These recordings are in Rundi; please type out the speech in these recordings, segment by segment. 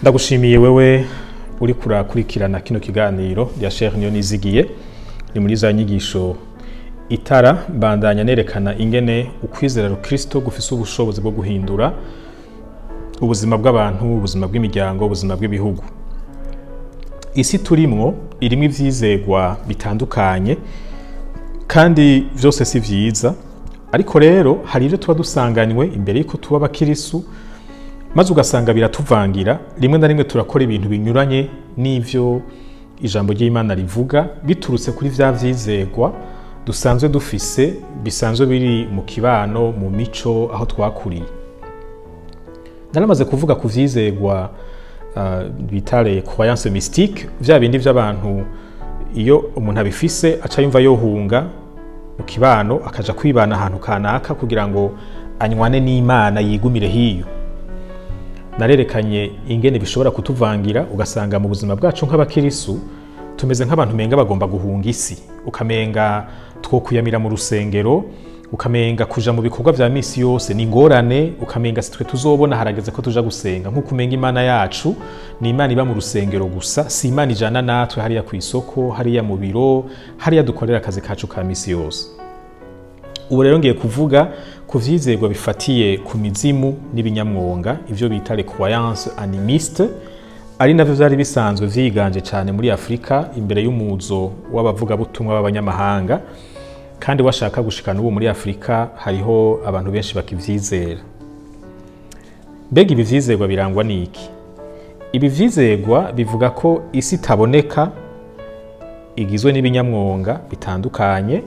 Ndagushimiye wewe uri kurakurikirana kino kiganiro ya Sheikh Nizigiye ni muri za nyigisho itara bandanya nerekana ingene ukwizera Kristo gufise ubushobozi bwo guhindura ubuzima bw'abantu, ubuzima bw'imiryango, ubuzima bw'ibihugu. Isi turimwo irimwe ivyizerwa bitandukanye kandi vyose si vyiza, ariko rero hari ivyo tuba dusanganywe imbere yuko tuba abakristo, maze ugasanga biratuvangira. Rimwe na rimwe turakora ibintu binyuranye n'ivyo ijambo ry'Imana rivuga, biturutse kuri vya vyizerwa dusanzwe dufise, bisanzwe biri mu kibano, mu mico, aho twakuriye. Naramaze kuvuga ku vyizerwa bitare croyance mystique, vya bindi vy'abantu iyo umuntu abifise aca yumva yohunga mu kibano akaja kwibana ahantu kanaka kugira ngo anywane n'Imana, yigumire hiyo. Narerekanye ingene bishobora kutuvangira, ugasanga mu buzima bwacu nk'abakristo tumeze nk'abantu menga bagomba guhunga isi, ukamenga twokuyamira mu rusengero, ukamenga kuja mu bikorwa vya misi yose ni ngorane, ukamenga sitwe tuzobona harageze ko tuja gusenga, nk'uko umenga Imana yacu ni Imana iba mu rusengero gusa, si Imana ijana natwe hariya ku isoko, hariya mu biro, hariya dukorera akazi kacu ka misi yose. Ubu rero ngiye kuvuga ku vyizerwa bifatiye ku mizimu n'ibinyamwonga, ivyo bita les croyances animistes, ari navyo vyari bisanzwe vyiganje cyane muri Afrika imbere y'umuzo w'abavuga butumwa b'abanyamahanga, kandi washaka gushikana ubu muri Afrika hariho abantu benshi bakivyizera. Mbega ibi vyizerwa birangwa n'iki? Ibi vyizerwa bivuga ko isi itaboneka igizwe n'ibinyamwonga bitandukanye,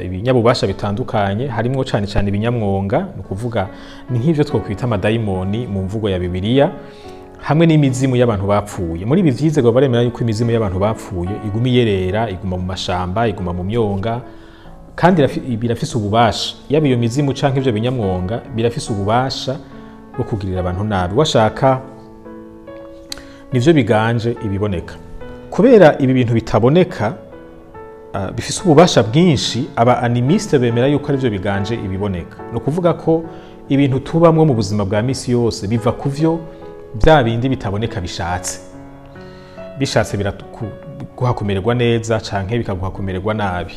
ibinyabubasha bitandukanye, harimwo cyane cyane ibinyamwonga, no kuvuga ni nk'ivyo twokwita amadayimoni mu mvugo ya Bibiliya, hamwe n'imizimu y'abantu bapfuye. Muri ibi vyizerwa baremera yuko imizimu y'abantu bapfuye iguma iyerera, iguma mu mashamba, iguma mu myonga, kandi birafise ububasha. Yaba iyo mizimu canke ivyo binyamwonga birafise ububasha bwo kugirira abantu nabi, washaka nivyo biganje ibiboneka. Kubera ibi bintu bitaboneka bifise ububasha bwinshi, aba animistes bemera yuko ari byo biganje ibiboneka. No kuvuga ko ibintu tubamwe mu buzima bwa misi yose biva kuvyo bya bindi bitaboneka bishatse biraguhakomererwa neza canke bikaguhakomererwa nabi.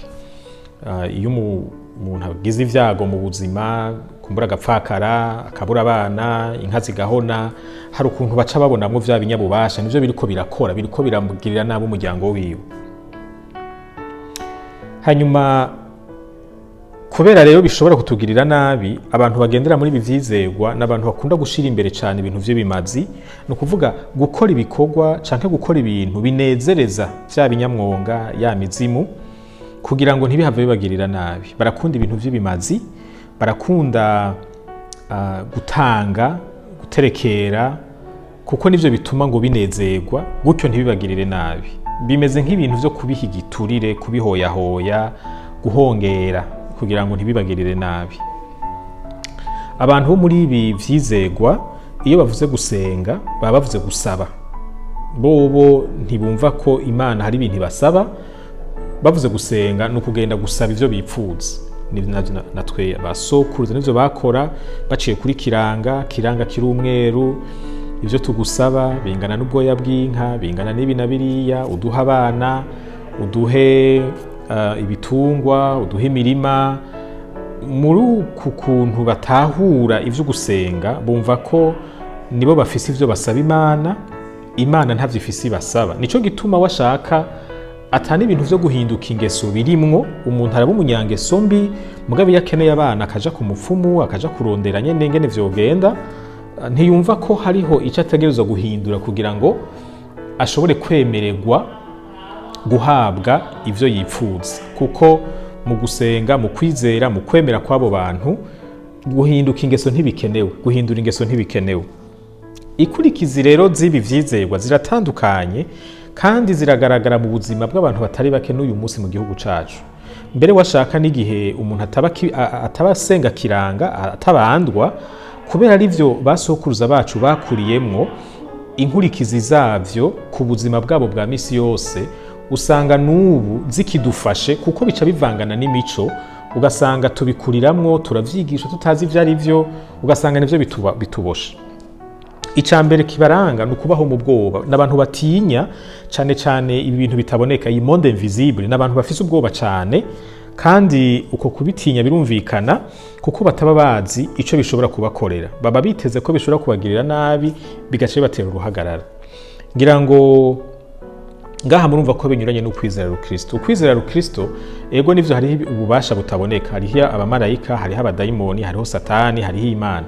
Iyo umuntu agize ivyago mu buzima, kumbura agapfakara, akabura abana, inka zigahona, hari ukuntu baca babonamwo vya binyabubasha nivyo biriko biramugirira nabi umuryango wiwe. Hanyuma kubera rero bishobora kutugirira nabi, abantu bagendera muri ibi vyizerwa n'abantu bakunda gushira imbere cyane ibintu vy'ibimazi, no kuvuga gukora ibikorwa canke gukora ibintu binezereza vya binyamwonga, ya mizimu, kugira ngo ntibihave bibagirira nabi. Barakunda ibintu vy'ibimazi, barakunda gutanga, guterekera, kuko nivyo bituma ngo binezerwa, gutyo ntibibagirire nabi. Bimeze nk'ibintu vyo kubiha igiturire, kubihoyahoya, guhongera kugira ngo ntibibagirire nabi. Abantu bo muri ibi vyizerwa iyo bavuze gusenga baba bavuze gusaba. Bobo ntibumva ko Imana hari ibintu basaba, bavuze gusenga no kugenda gusaba ivyo bipfuza. Natwe basokuruza nivyo bakora, baciye kuri kiranga kiri umweru, ivyo tugusaba bingana n'ubwoya bw'inka, bingana n'ibi na biriya, uduha abana, uduhe ibitungwa, uduhe imirima. Muri uku kuntu batahura ivyo gusenga, bumva ko nibo bafise ivyo basaba Imana, Imana ntavyo ifise ibasaba. Nico gituma washaka atani ibintu vyo guhinduka ingeso birimwo, umuntu araba umunyangeso mbi, mugabe yakeneye abana akaja ku mupfumu, akaja kurondera nyene ngene vyogenda, ntiyumva ko hariho icyo ategerezwa guhindura kugira ngo ashobore kwemererwa guhabwa ivyo yipfuza. Kuko mu gusenga, mu kwizera, mu kwemera kw'abo bantu, guhindura ingeso ntibikenewe. Ikurikizi rero z'ibi vyizerwa ziratandukanye kandi ziragaragara mu buzima bw'abantu batari bake n'uyu munsi mu gihugu cacu. Mbere washaka n'igihe umuntu atabasenga kiranga, atabandwa, kubera arivyo basokuruza bacu bakuriyemwo, inkurikizi zavyo ku buzima bwabo bwa misi yose usanga n'ubu zikidufashe, kuko bica bivangana n'imico, ugasanga tubikuriramwo, turavyigisha tutazi ivyo ari vyo, ugasanga nivyo bitubosha. icambere kibaranga ni ukubaho mu bwoba, n'abantu batinya cane cane ibi bintu bitaboneka, iyi monde invisible, n'abantu bafise ubwoba cane, kandi uko kubitinya birumvikana kuko bataba bazi ico bishobora kubakorera, baba biteze ko bishobora kubagirira nabi bigace bibatera uruhagarara. Ngira ngo ngaha murumva ko binyuranye no kwizera Kristo. Ukwizera Kristo ego nivyo hariho ububasha butaboneka, hariho abamarayika, hariho abadayimoni, hariho satani, hariho Imana,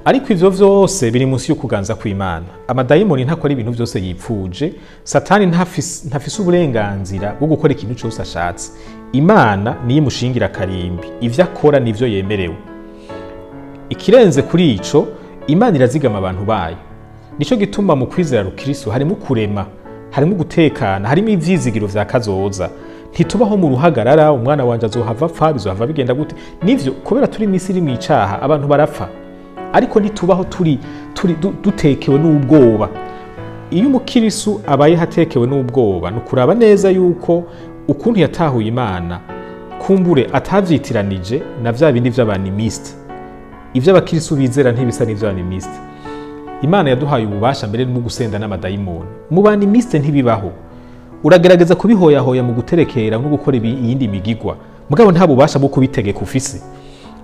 ariko ivyo vyose biri munsi yo kuganza kw'Imana. Amadayimoni ntakora ibintu vyose yipfuje, satani ntafise uburenganzira bwo gukora ikintu cyose ashatse. Imana niyo imushingira karimbi, ivyo akora nivyo yemerewe. Ikirenze kuri ico, Imana irazigama abantu bayo. Nico gituma mu kwizera Kristo harimo kurema, harimo gutekana, harimo ivyizigiro vya kazoza. Ntitubaho mu ruhagarara, umwana wanje azohava apfa, bizohava bigenda gute? Nivyo kubera turi Misiri mu icaha, abantu barapfa. Ariko ntitubaho turi dutekewe n'ubwoba. Iyo umukirisu abaye hatekewe n'ubwoba, nukuraba neza yuko ukuntu yatahuye Imana kumbure atavyitiranije na vya bindi vy'Abanimiste. Ivyo abakirisu bizera ntibisa n'ivyo Animistes. Imana yaduhaye ububasha mbere no gusenda n'amadayimoni. Mu Banimiste ntibibaho. Uragerageza kubihoyahoya mu guterekera no gukora iyindi migigwa, mugabo nta bubasha bwo kubitegeka ufise.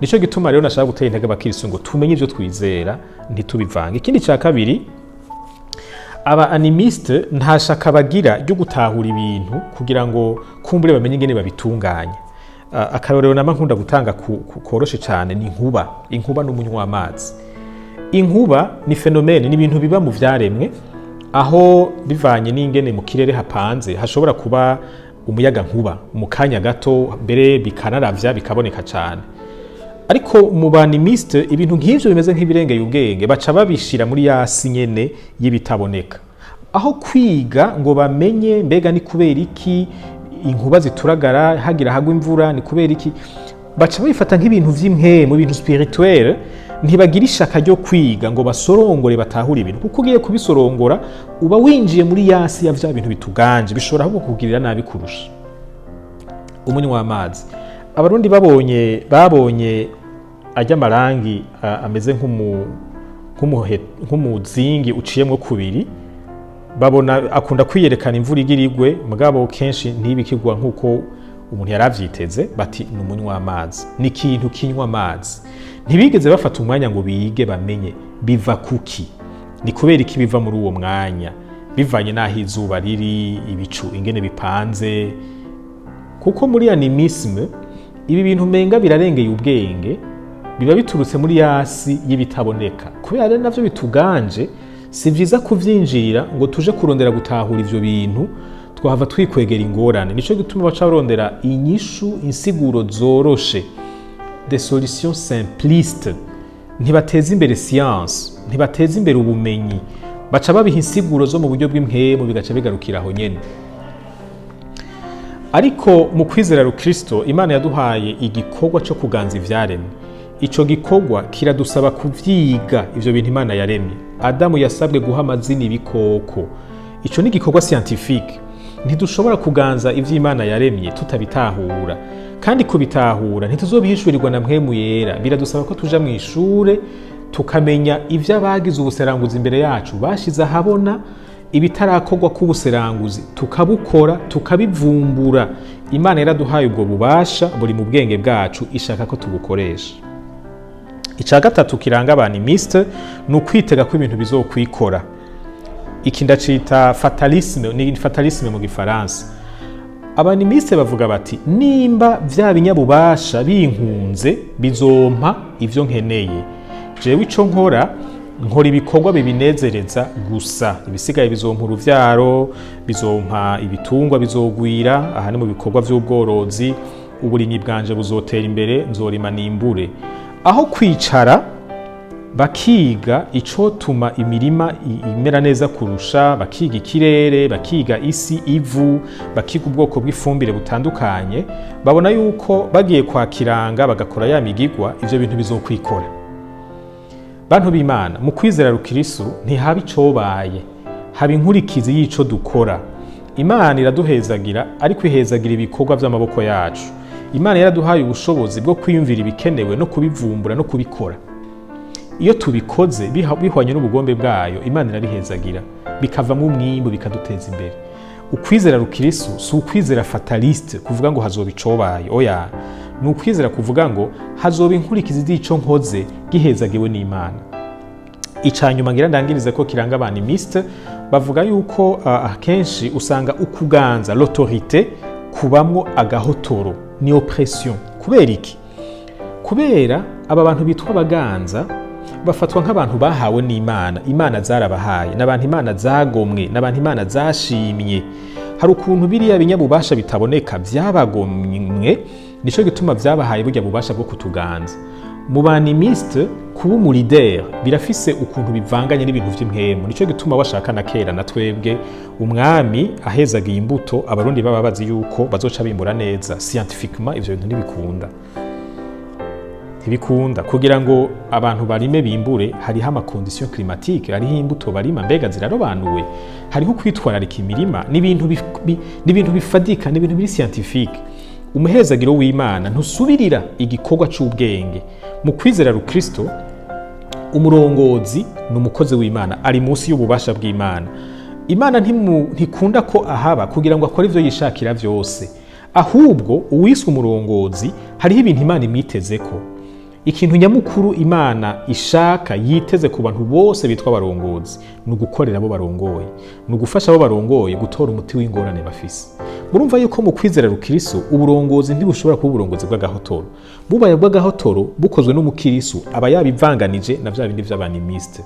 Nico gituma rero nashaka gutera intege abakirisu ngo tumenye ivyo twizera ntitubivange. Ikindi ca kabiri, aba Animistes ntashaka bagira ryo gutahura ibintu kugira ngo kumbure bamenye ingene babitunganya. Akarorero nama nkunda gutanga koroshe cyane ni inkuba n'umunywa amazi. Inkuba ni fenomene, ni ibintu biba mu vyaremwe, aho bivanye n'ingene mu kirere hapanze hashobora kuba umuyaga nkuba mu kanya gato, mbere bikanaravya bikaboneka cyane. Ariko mu Banimiste ibintu nk'ivyo bimeze nk'ibirengeye ubwenge, baca babishira muri yasi nyene y'ibitaboneka, aho kwiga ngo bamenye mbega ni kubera iki inkuba zituragara hagira hagwa imvura, ni kubera iki, baca babifata nk'ibintu vy'imwe mu bintu spirituel. Ntibagira ishaka ryo kwiga ngo basorongore batahure ibintu, kuko ugiye kubisorongora uba winjiye muri yasi ya vya bintu bituganje, bishobora ahubwo kugirira nabi kurusha. Umunywa w'amazi, abarundi babonye ajya amarangi ameze nk'umuzingi uciyemwo kubiri, babona akunda kwiyerekana imvura igirigwe, mugabo kenshi ntibikigwa nk'uko umuntu yaravyiteze, bati ni umunywa w'amazi, ni ikintu kinywa amazi. Ntibigeze bafata umwanya ngo bige bamenye biva kuki, ni kubera iki biva muri uwo mwanya, bivanye naho izuba riri, ibicu ingene bipanze. Kuko muri animisme ibi bintu menga birarengeye ubwenge, biba biturutse muri yasi y'ibitaboneka, kubera rero navyo bituganje. Si vyiza kuvyinjira ngo tuje kurondera gutahura ivyo bintu, twahava twikwegera ingorane. Nico gituma baca barondera inyishu, insiguro zoroshe, des solutions simplistes. Ntibateza imbere science, ntibateza imbere ubumenyi, baca babiha insiguro zo mu buryo bw'impwemu, bigaca bigarukira aho nyene. Ariko mu kwizera Kristo, Imana yaduhaye igikorwa cyo kuganza ivyaremwe. Ico gikorwa kiradusaba kuvyiga ivyo bintu Imana yaremye. Adamu yasabwe guha amazina ibikoko. Ico ni igikorwa scientifique. Ntidushobora kuganza ivyo Imana yaremye tutabitahura, kandi kubitahura ntituzobihishurirwa na mpwemu yera. Biradusaba ko tuja mu ishure tukamenya ivyo abagize ubuseranguzi imbere yacu bashize ahabona, ibitarakorwa k'ubuseranguzi tukabukora, tukabivumbura. Imana yaraduhaye ubwo bubasha buri mu bwenge bwacu, ishaka ko tubukoresha. Ica gatatu kiranga Abanimiste ni ukwitega ko ibintu bizokwikora. Iki ndacita fatalisme, ni fatalisme mu Gifaransa. Abanimiste bavuga bati nimba vya binyabubasha binkunze bizompa ivyo nkeneye, jewe ico nkora ibikorwa bibinezereza gusa, ibisigaye bizompa uruvyaro, bizompa ibitungwa bizogwira, aha ni mu bikorwa vy'ubworozi, uburimyi bwanje buzotera imbere, nzorima nimbure. Aho kwicara bakiga icotuma imirima imera neza kurusha, bakiga ikirere, bakiga isi, ivu, bakiga ubwoko bw'ifumbire butandukanye, babona yuko bagiye kwakiranga bagakora ya migigwa, ivyo bintu bizokwikora. Bantu b'Imana, mu kwizera Kristo ntihaba icobaye, haba inkurikizi y'ico dukora. Imana iraduhezagira, ariko ihezagira ibikorwa vy'amaboko yacu. Imana yaraduhaye ubushobozi bwo kwiyumvira ibikenewe no kubivumbura no kubikora. iyo tubikoze bihwanye n'ubugombe bwayo Imana irabihezagira bikavamo umwimbu bikaduteza imbere. Ukwizera rukristo si ukwizera fataliste kuvuga ngo hazoba icobaye, oya, ni ukwizera kuvuga ngo hazoba inkurikizi z'ico nkoze gihezagiwe n'Imana. Icanyuma ngira ndangirize ko kiranga Animistes bavuga yuko kenshi usanga ukuganza l'autorité kubamwo agahotoro, ni oppression. Kubera iki? Kubera aba bantu bitwa abaganza bafatwa nk'abantu bahawe n'Imana, Imana zarabahaye, n'abantu Imana zagomwe, n'abantu Imana zashimye. Hari ukuntu biriya binyabubasha bitaboneka byabagomwe, nico gituma vyabahaye burya bubasha bwo kutuganza. Mu Animistes kuba umulideri birafise ukuntu bivanganye n'ibintu vy'impwemu, nico gituma washaka na kera na twebwe umwami ahezagiye imbuto abarundi baba bazi yuko bazoca bimbura neza. Scientifiquement ivyo bintu ntibikunda kugira ngo abantu barime bimbure. Hariho amakondition climatique, hariho imbuto barima mbega zirarobanuwe, hariho kwitwararika imirima, n'ibintu bifadika, n'ibintu biri scientifique. Umuhezagiro w'Imana ntusubirira igikorwa c'ubwenge. Mu kwizera rukristo umurongozi n'umukozi w'Imana ari munsi y'ububasha bw'Imana. Imana ntikunda ko ahaba kugira ngo akore ivyo yishakira vyose, ahubwo uwiswe umurongozi hariho ibintu Imana imwitezeko. Ikintu nyamukuru Imana ishaka yiteze ku bantu bose bitwa abarongozi ni ugukorera abo barongoye, ni ugufasha abo barongoye gutora umuti w'ingorane bafise. Murumva yuko mu kwizera rukristo uburongozi ntibushobora kuba uburongozi bw'agahotoro. Bubaye bw'agahotoro bukozwe n'umukristo aba yabivanganije na vya bindi vy'Abanimiste.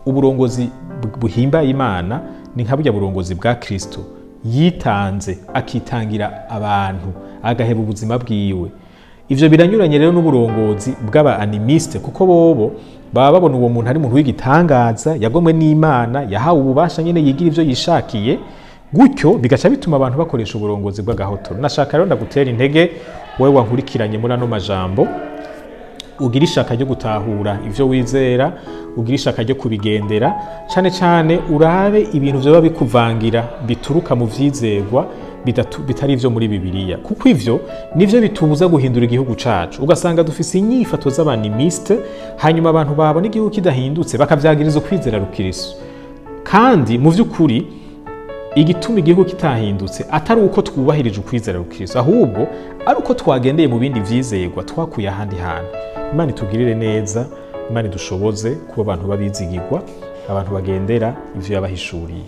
Uburongozi buhimba Imana ni nka burya burongozi bwa Kristo yitanze akitangira abantu agaheba ubuzima bwiwe. Ivyo biranyuranye rero n'uburongozi bw'aba Animistes kuko bobo baba babona uwo muntu ari muntu w'igitangaza yagomwe n'Imana, yahawe ububasha nyene yigira ivyo yishakiye, gutyo bigaca bituma abantu bakoresha uburongozi bw'agahotoro. Nashaka rero ndagutera intege wewe wankurikiranye muri ano majambo, ugira ishaka ryo gutahura ivyo wizera, ugira ishaka ryo kubigendera, cane cane urabe ibintu vyoba bikuvangira bituruka mu vyizerwa bitari ivyo muri Bibiliya, kuko ivyo nivyo bitubuza guhindura igihugu cacu. Ugasanga dufise inyifato z'Abanimiste, hanyuma abantu babona igihugu kidahindutse bakavyagiriza ukwizera rukristo. Kandi mu vy'ukuri igituma igihugu kitahindutse atari uko twubahirije ukwizera rukristo, ahubwo ari uko twagendeye mu bindi vyizerwa twakuye ahandi hantu. Imana itugirire neza, Imana idushoboze kuba abantu babizigirwa, abantu bagendera ivyo yabahishuriye.